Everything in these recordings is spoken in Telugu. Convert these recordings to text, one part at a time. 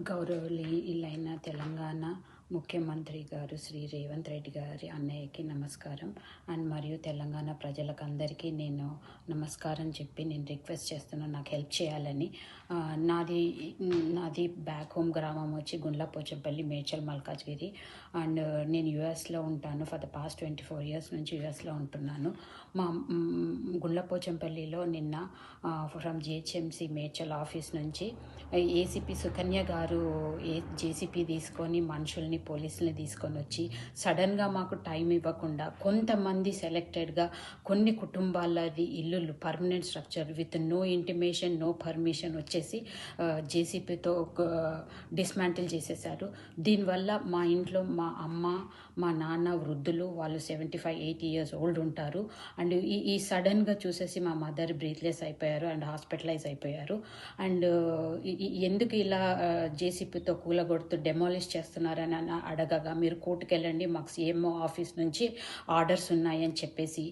గౌరవనీయులైన తెలంగాణ ముఖ్యమంత్రి గారు శ్రీ రేవంత్ రెడ్డి గారి అన్నయ్యకి నమస్కారం. మరియు తెలంగాణ ప్రజలకందరికీ నేను నమస్కారం చెప్పి నేను రిక్వెస్ట్ చేస్తున్నాను నాకు హెల్ప్ చేయాలని. నాది బ్యాక్ హోమ్ గ్రామం వచ్చి గుండ్లపోచంపల్లి, మేడ్చల్, మల్కాజ్గిరి. అండ్ నేను యూఎస్లో ఉంటాను. ఫర్ ద పాస్ట్ 24 years నుంచి యూఎస్లో ఉంటున్నాను. మా గుండ్లపోచంపల్లిలో నిన్న ఫ్రమ్ జిహెచ్ఎంసి మేడ్చల్ ఆఫీస్ నుంచి ఏసీపీ సుకన్య గారు జేసీపీ తీసుకొని మనుషుల్ని, పోలీసుల్ని తీసుకొని వచ్చి సడన్గా మాకు టైం ఇవ్వకుండా కొంతమంది సెలెక్టెడ్గా కొన్ని కుటుంబాలది ఇల్లులు permanent structure with no intimation, no permission వచ్చేసి జేసీపీతో డిస్మాంటిల్ చేసేసారు. దీనివల్ల మా ఇంట్లో మా అమ్మ, మా నాన్న వృద్ధులు, వాళ్ళు 75-80 years old ఉంటారు. అండ్ ఈ సడన్గా చూసేసి మా మదర్ బ్రీత్లెస్ అయిపోయారు అండ్ హాస్పిటలైజ్ అయిపోయారు. అండ్ ఎందుకు ఇలా జేసీపీతో కూలగొడుతూ డెమాలిష్ చేస్తున్నారని అడగగా, మీరు కోర్టుకు వెళ్ళండి, మాకు సీఎంఓ ఆఫీస్ నుంచి ఆర్డర్స్ ఉన్నాయని చెప్పేసి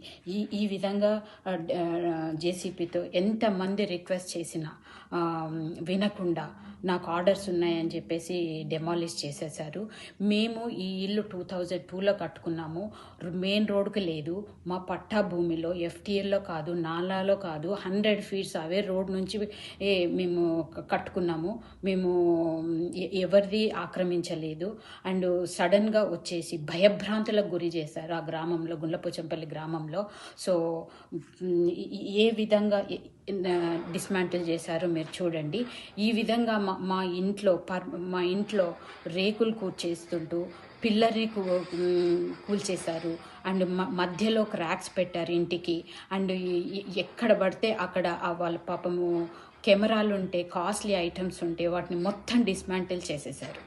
ఈ విధంగా జేసీపీతో ఎంతమంది రిక్వెస్ట్ చేసినా వినకుండా నాకు ఆర్డర్స్ ఉన్నాయని చెప్పేసి డెమాలిష్ చేసేసారు. మేము ఈ ఇల్లు 2002లో కట్టుకున్నాము. మెయిన్ రోడ్డుకి లేదు, మా పట్టా భూమిలో ఎఫ్టీఎల్లో కాదు, నాలాలో కాదు, 100 feet అవే రోడ్ నుంచి మేము కట్టుకున్నాము. మేము ఎవరిది ఆక్రమించలేదు. అండ్ సడన్గా వచ్చేసి భయభ్రాంతులకు గురి చేశారు ఆ గ్రామంలో, గుండ్లపోచంపల్లి గ్రామంలో. సో ఏ విధంగా డిస్మాంటిల్ చేశారో మీరు చూడండి. ఈ విధంగా మా ఇంట్లో రేకులు కూర్చేస్తుంటూ పిల్లర్ని కూల్చేశారు. అండ్ మధ్యలో క్రాక్స్ పెట్టారు ఇంటికి. అండ్ ఎక్కడ పడితే అక్కడ వాళ్ళ పాపము కెమెరాలు ఉంటే, కాస్ట్లీ ఐటమ్స్ ఉంటే వాటిని మొత్తం డిస్మాంటిల్ చేసేశారు.